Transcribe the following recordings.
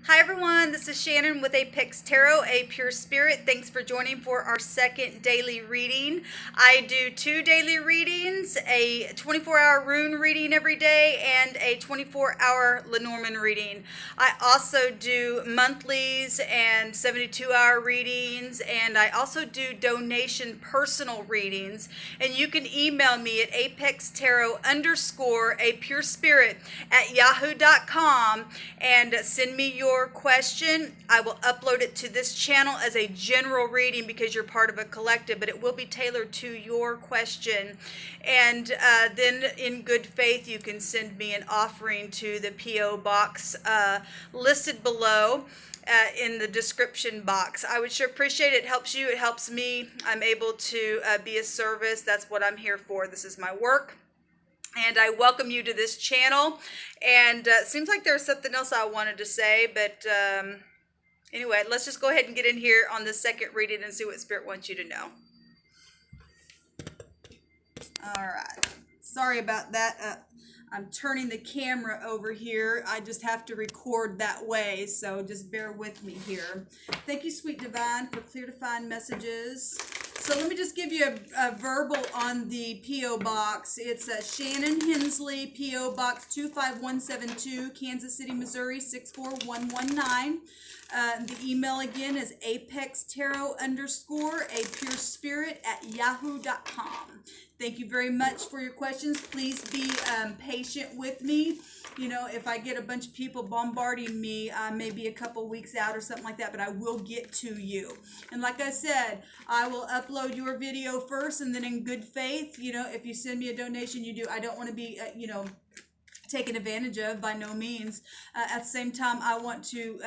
Hi everyone, this is Shannon with Apex Tarot, a pure spirit. Thanks for joining for our second daily reading. I do 2 daily readings, a 24-hour rune reading every day and a 24-hour Lenormand reading. I also do monthlies and 72-hour readings, and I also do donation personal readings. And you can email me at apextarot_a pure spirit at yahoo.com and send me your question. I will upload it to this channel as a general reading because you're part of a collective, but it will be tailored to your question. And then in good faith, you can send me an offering to the P.O. box listed below in the description box. I would sure appreciate it. It helps you. It helps me. I'm able to be a service. That's what I'm here for. This is my work. And I welcome you to this channel. And it seems like there's something else I wanted to say, but anyway, let's just go ahead and get in here on the second reading and see what Spirit wants you to know. All right. Sorry about that. I'm turning the camera over here. I just have to record that way, so just bear with me here. Thank you, Sweet Divine, for clear to find messages. So let me just give you a verbal on the P.O. Box. It's Shannon Hensley, P.O. Box 25172, Kansas City, Missouri 64119. The email again is apextarot_a pure spirit@yahoo.com. Thank you very much for your questions. Please be patient with me. You know, if I get a bunch of people bombarding me, maybe a couple weeks out or something like that, but I will get to you. And like I said, I will upload your video first, and then in good faith, you know, if you send me a donation, you do. I don't want to be, taken advantage of, by no means. At the same time, I want to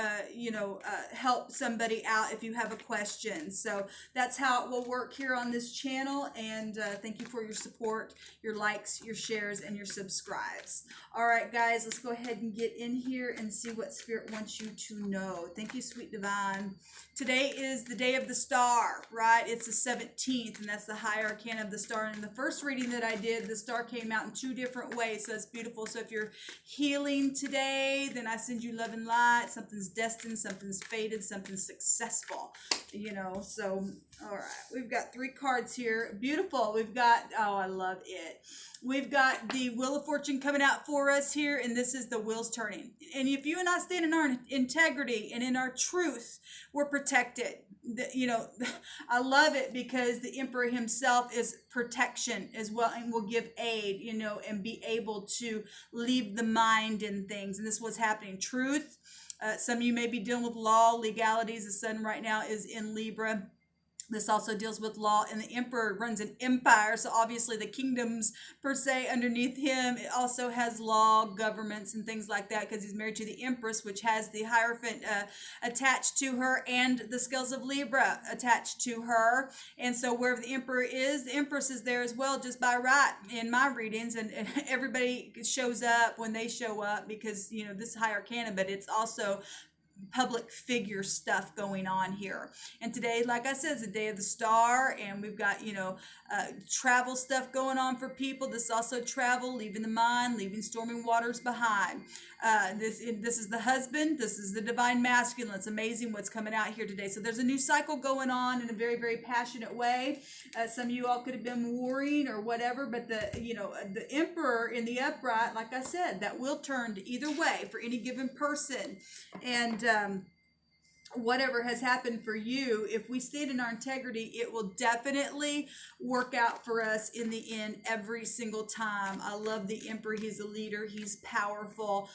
help somebody out if you have a question. So that's how it will work here on this channel. And thank you for your support, your likes, your shares, and your subscribes. All right, guys, let's go ahead and get in here and see what Spirit wants you to know. Thank you, Sweet Divine. Today is the day of the star, right? It's the 17th, and that's the high arcana of the star. And in the first reading that I did, the star came out in 2 different ways, so it's beautiful. So if you're healing today, then I send you love and light. Something's destined, something's fated, something's successful, so all right, we've got 3 cards here. Beautiful. We've got, oh, I love it. We've got the Wheel of Fortune coming out for us here, and this is the wheels turning. And if you and I stand in our integrity and in our truth, we're protected. I love it because the Emperor himself is protection as well, and will give aid, and be able to leave the mind in things. And this is what's happening. Truth. Some of you may be dealing with law, legalities. The sun right now is in Libra. This also deals with law, and the Emperor runs an empire, so obviously the kingdoms per se underneath him. It also has law, governments, and things like that, because he's married to the Empress, which has the Hierophant attached to her, and the scales of Libra attached to her. And so wherever the Emperor is, the Empress is there as well, just by right in my readings. And everybody shows up when they show up, because this is high arcana, but it's also public figure stuff going on here. And today, like I said, is the day of the star, and we've got travel stuff going on for people. This is also travel, leaving the mind, leaving stormy waters behind. This is the husband. This is the divine masculine. It's amazing what's coming out here today. So there's a new cycle going on in a very, very passionate way. Some of you all could have been warring or whatever, but the Emperor in the upright, like I said, that will turn to either way for any given person. And whatever has happened for you, if we stayed in our integrity, it will definitely work out for us in the end every single time. I love the Emperor. He's a leader. He's powerful.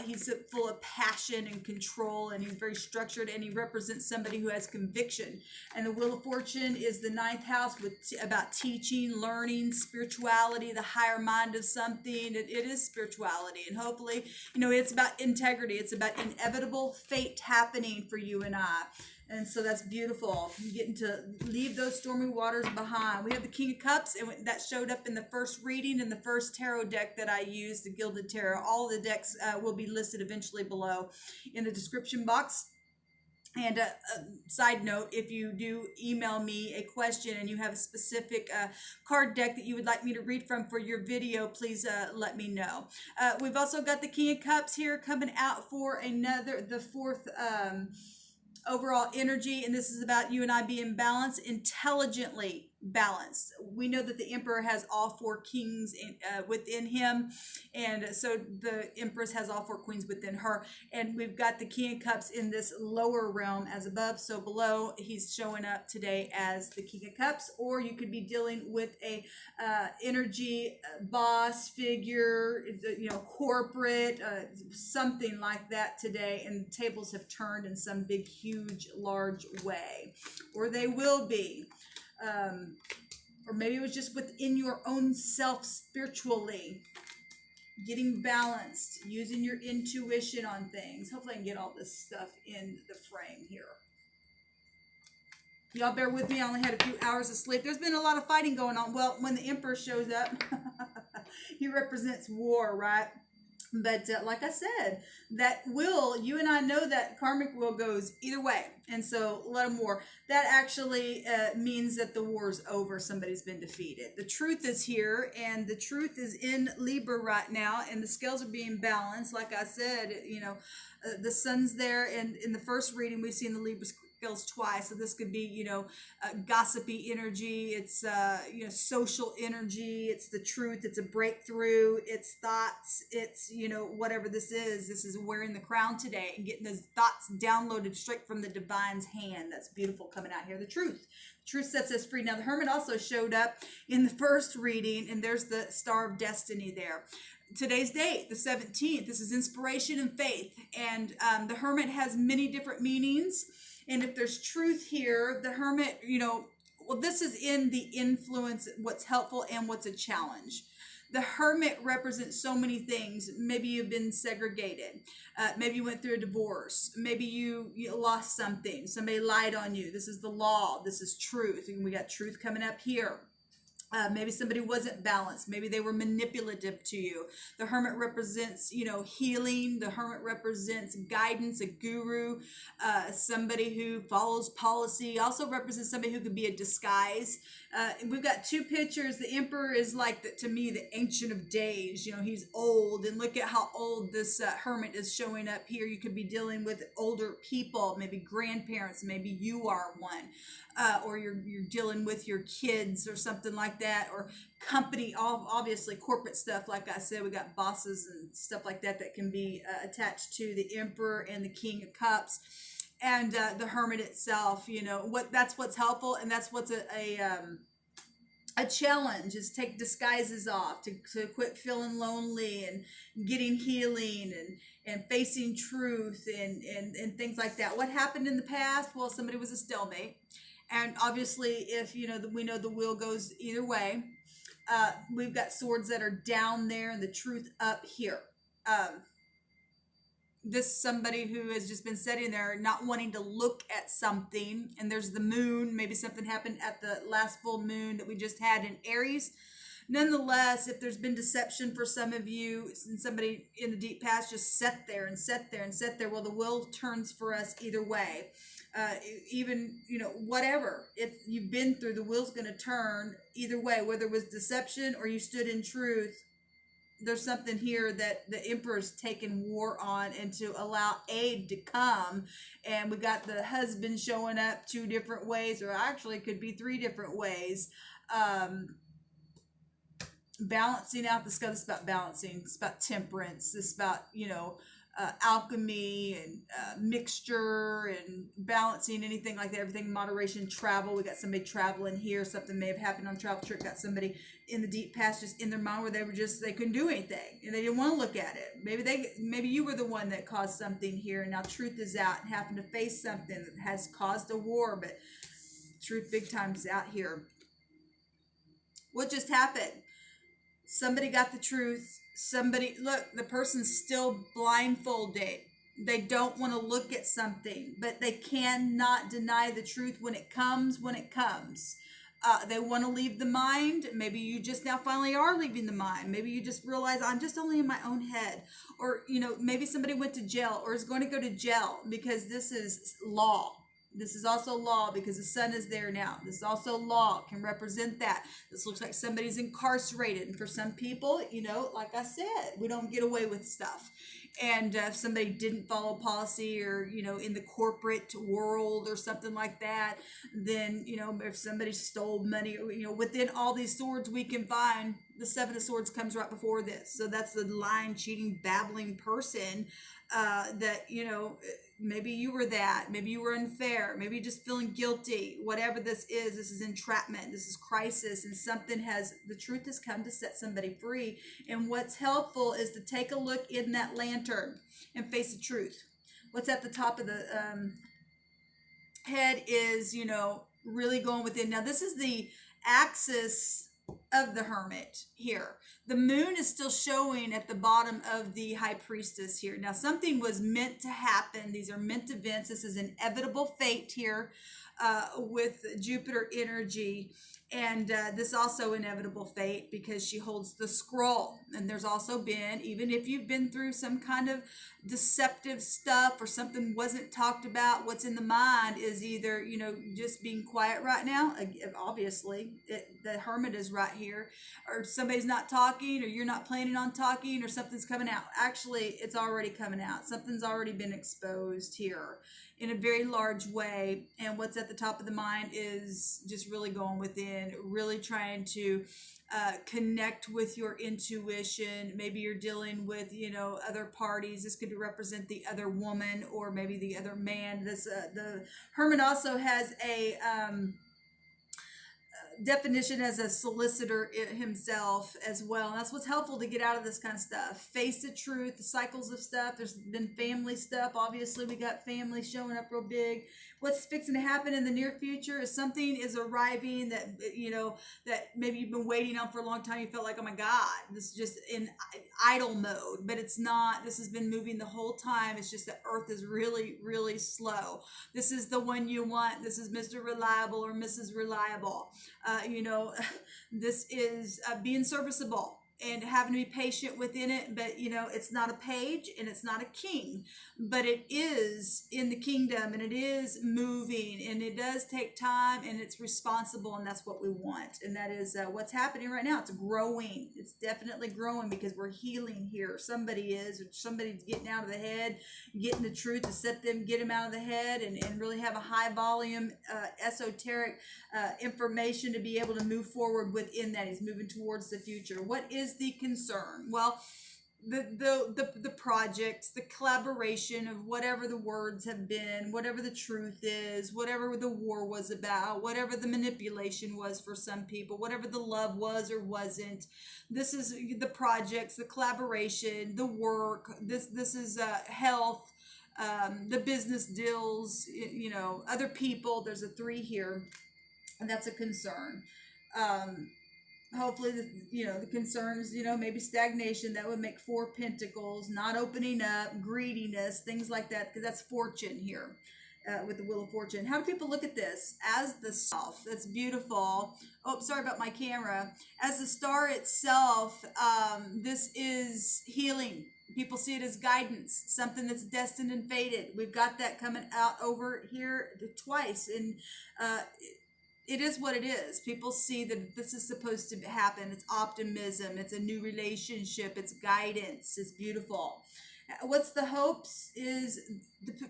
He's full of passion and control, and he's very structured, and he represents somebody who has conviction. And the Wheel of Fortune is the 9th house about teaching, learning, spirituality, the higher mind of something. It is spirituality, and hopefully, it's about integrity. It's about inevitable fate happening for you and I. And so that's beautiful. You're getting to leave those stormy waters behind. We have the King of Cups, and that showed up in the first reading in the first tarot deck that I used, the Gilded Tarot. All the decks will be listed eventually below in the description box. And a side note, if you do email me a question and you have a specific card deck that you would like me to read from for your video, please let me know. We've also got the King of Cups here coming out for the fourth overall energy, and this is about you and I being balanced, intelligently balanced. We know that the Emperor has all four kings within him, and so the Empress has all four queens within her, and we've got the King of Cups in this lower realm as above, so below. He's showing up today as the King of Cups, or you could be dealing with a energy boss figure, corporate, something like that today, and tables have turned in some big, huge, large way, or they will be. Or maybe it was just within your own self spiritually, getting balanced, using your intuition on things. Hopefully I can get all this stuff in the frame here. Y'all bear with me, I only had a few hours of sleep. There's been a lot of fighting going on. Well, when the Emperor shows up, he represents war, right? But like I said, that will, you and I know that karmic will goes either way. And so let them war. That actually means that the war's over. Somebody's been defeated. The truth is here, and the truth is in Libra right now, and the scales are being balanced. Like I said, the sun's there, and in the first reading, we've seen the Libra scales twice. So this could be, gossipy energy. It's, social energy. It's the truth. It's a breakthrough. It's thoughts. It's, whatever this is. This is wearing the crown today and getting those thoughts downloaded straight from the divine's hand. That's beautiful coming out here. The truth. Truth sets us free. Now, the Hermit also showed up in the first reading, and there's the Star of Destiny there. Today's date, the 17th. This is inspiration and faith. And the Hermit has many different meanings. And if there's truth here, the Hermit, this is in the influence, what's helpful and what's a challenge. The Hermit represents so many things. Maybe you've been segregated. Maybe you went through a divorce. Maybe you lost something. Somebody lied on you. This is the law. This is truth. And we got truth coming up here. Maybe somebody wasn't balanced. Maybe they were manipulative to you. The Hermit represents, healing. The Hermit represents guidance, a guru, somebody who follows policy. Also represents somebody who could be a disguise. We've got two pictures. The Emperor is like, to me, the Ancient of Days. He's old. And look at how old this Hermit is showing up here. You could be dealing with older people, maybe grandparents. Maybe you are one. Or you're dealing with your kids or something like that, or company, obviously corporate stuff. Like I said, we got bosses and stuff like that can be attached to the Emperor and the King of Cups, and the Hermit itself. That's what's helpful, and that's what's a challenge, is take disguises off, to quit feeling lonely and getting healing and facing truth and things like that. What happened in the past? Well, somebody was a stalemate. And obviously, if we know the wheel goes either way, we've got swords that are down there and the truth up here. This is somebody who has just been sitting there not wanting to look at something, and there's the moon. Maybe something happened at the last full moon that we just had in Aries. Nonetheless, if there's been deception for some of you, and somebody in the deep past just sat there and sat there and sat there, well, the wheel turns for us either way. Even, whatever, if you've been through, the wheel's going to turn either way, whether it was deception or you stood in truth. There's something here that the Emperor's taken war on, and to allow aid to come. And we got the husband showing up 2 different ways, or actually could be 3 different ways. Balancing out the scale. This is about balancing. It's about temperance. It's about, alchemy and mixture and balancing, anything like that. Everything in moderation. Travel. We got somebody traveling here. Something may have happened on a travel trip. Got somebody in the deep past, just in their mind, where they couldn't do anything and they didn't want to look at it. Maybe you were the one that caused something here, and now truth is out and having to face something that has caused a war, but truth big time's out here. What just happened? Somebody got the truth. Look, the person's still blindfolded. They don't want to look at something, but they cannot deny the truth when it comes. They want to leave the mind. Maybe you just now finally are leaving the mind. Maybe you just realize I'm just only in my own head. Or, maybe somebody went to jail or is going to go to jail because this is law. This is also law because the sun is there now. This is also law, can represent that. This looks like somebody's incarcerated. And for some people, like I said, we don't get away with stuff. And if somebody didn't follow policy or, in the corporate world or something like that, then, if somebody stole money, within all these swords we can find, the Seven of Swords comes right before this. So that's the lying, cheating, babbling person that, maybe you were that, maybe you were unfair, maybe you're just feeling guilty. Whatever this is entrapment, this is crisis, and the truth has come to set somebody free. And what's helpful is to take a look in that lantern and face the truth. What's at the top of the head is, really going within. Now this is the axis of the Hermit here. The moon is still showing at the bottom of the High Priestess here. Now something was meant to happen. These are meant events. This is inevitable fate here with Jupiter energy. And this also inevitable fate because she holds the scroll. And there's also been, even if you've been through some kind of deceptive stuff or something wasn't talked about, what's in the mind is either, just being quiet right now. Obviously, the Hermit is right here. Or somebody's not talking, or you're not planning on talking, or something's coming out. Actually, it's already coming out. Something's already been exposed here in a very large way. And what's at the top of the mind is just really going within, really trying to connect with your intuition. Maybe you're dealing with, other parties. This could represent the other woman or maybe the other man. The Hermit also has a definition as a solicitor himself as well. And that's what's helpful to get out of this kind of stuff. Face the truth, the cycles of stuff. There's been family stuff. Obviously, we got family showing up real big. What's fixing to happen in the near future is something is arriving that, that maybe you've been waiting on for a long time. You felt like, oh my God, this is just in idle mode, but it's not. This has been moving the whole time. It's just that Earth is really, really slow. This is the one you want. This is Mr. Reliable or Mrs. Reliable. This is being serviceable and having to be patient within it. But, it's not a page and it's not a king, but it is in the kingdom and it is moving and it does take time and it's responsible. And that's what we want. And that is what's happening right now. It's growing. It's definitely growing because we're healing here. Somebody is, or somebody's getting out of the head, getting the truth to get them out of the head and really have a high volume, esoteric information to be able to move forward within that. He's moving towards the future. What is the concern? Well, the projects, the collaboration of whatever the words have been, whatever the truth is, whatever the war was about, whatever the manipulation was for some people, whatever the love was or wasn't. This is the projects, the collaboration, the work. This is health, the business deals, other people. There's a 3 here, and that's a concern. Hopefully, the concern is, maybe stagnation. That would make 4 pentacles, not opening up, greediness, things like that, because that's fortune here with the Wheel of Fortune. How do people look at this? As the self. That's beautiful. Oh, sorry about my camera. As the star itself, this is healing. People see it as guidance, something that's destined and fated. We've got that coming out over here twice, and it is what it is. People see that this is supposed to happen. It's optimism. It's a new relationship. It's guidance. It's beautiful. What's the hopes is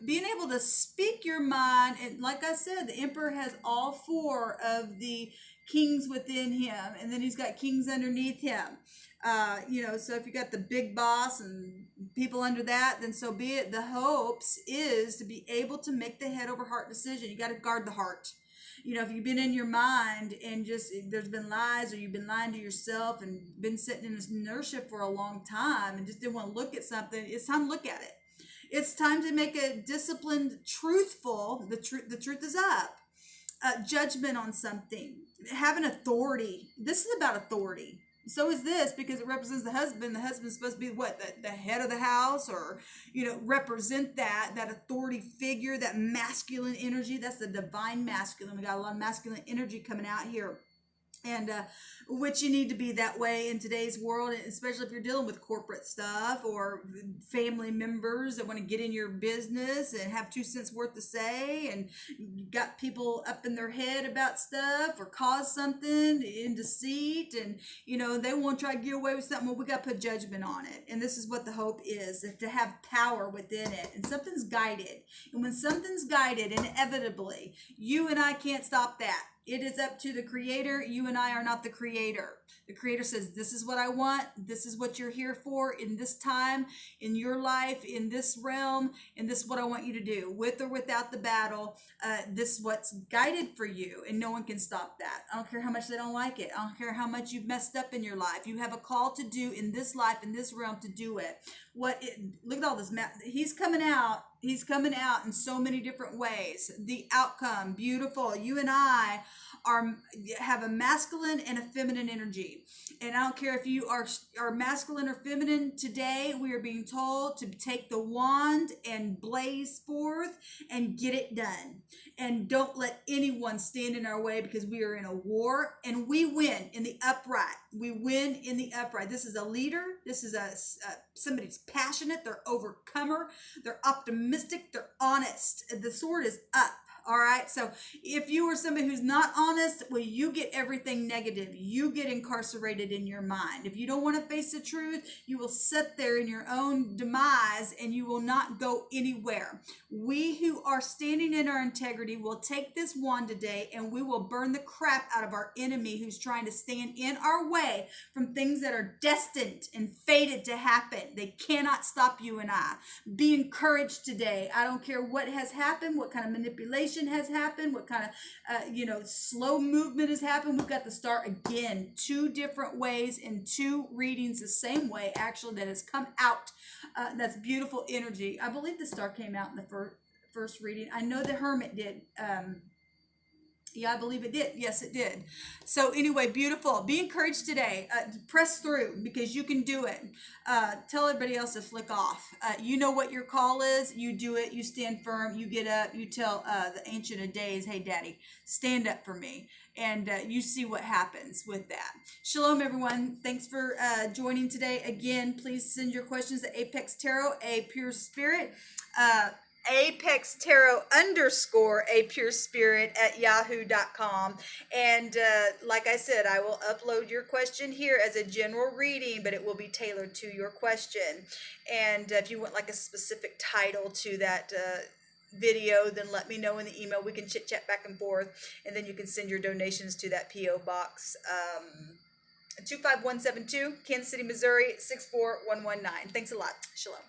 being able to speak your mind. And like I said, the Emperor has all 4 of the kings within him. And then he's got kings underneath him. So if you got the big boss and people under that, then so be it. The hopes is to be able to make the head over heart decision. You got to guard the heart. If you've been in your mind and just there's been lies or you've been lying to yourself and been sitting in this inertia for a long time and just didn't want to look at something, it's time to look at it. It's time to make a disciplined, truthful, the truth is up, judgment on something, having authority. This is about authority. So is this, because it represents the husband. The husband's supposed to be what, the head of the house, or represent that authority figure, that masculine energy. That's the divine masculine. We got a lot of masculine energy coming out here. And which you need to be that way in today's world, especially if you're dealing with corporate stuff or family members that want to get in your business and have 2 cents worth to say, and you got people up in their head about stuff or cause something in deceit, and they won't try to get away with something. Well, we got to put judgment on it, and this is what the hope is to have power within it, and something's guided. And when something's guided, inevitably, you and I can't stop that. It is up to the creator. You and I are not the creator. The creator says, this is what I want. This is what you're here for in this time, in your life, in this realm, and this is what I want you to do. With or without the battle, this is what's guided for you, and no one can stop that. I don't care how much they don't like it. I don't care how much you've messed up in your life. You have a call to do in this life, in this realm, to do it. Look at all this. He's coming out. He's coming out in so many different ways. The outcome, beautiful. You and I have a masculine and a feminine energy. And I don't care if you are masculine or feminine. Today, we are being told to take the wand and blaze forth and get it done. And don't let anyone stand in our way, because we are in a war, and we win in the upright. We win in the upright. This is a leader. This is somebody who's passionate. They're overcomer. They're optimistic. They're honest. The sword is up. All right. So if you are somebody who's not honest, well, you get everything negative. You get incarcerated in your mind. If you don't want to face the truth, you will sit there in your own demise, and you will not go anywhere. We who are standing in our integrity will take this wand today, and we will burn the crap out of our enemy who's trying to stand in our way from things that are destined and fated to happen. They cannot stop you and I. Be encouraged today. I don't care what has happened, what kind of manipulation has happened, what kind of slow movement has happened. We've got to start again, 2 different ways in 2 readings, the same way actually that has come out. That's beautiful energy. I believe the star came out in the first reading. I know the Hermit did. Yeah, I believe it did. Yes, it did. So anyway, beautiful. Be encouraged today. Press through, because you can do it. Tell everybody else to flick off. You know what your call is. You do it. You stand firm. You get up. You tell the Ancient of Days, hey, Daddy, stand up for me. And you see what happens with that. Shalom, everyone. Thanks for joining today. Again, please send your questions to Apex Tarot, a pure spirit. Apex Tarot _ a pure spirit at yahoo.com. And like I said, I will upload your question here as a general reading, but it will be tailored to your question. And if you want like a specific title to that video, then let me know in the email. We can chit chat back and forth, and then you can send your donations to that P.O. Box 25172, Kansas City, Missouri 64119. Thanks a lot. Shalom.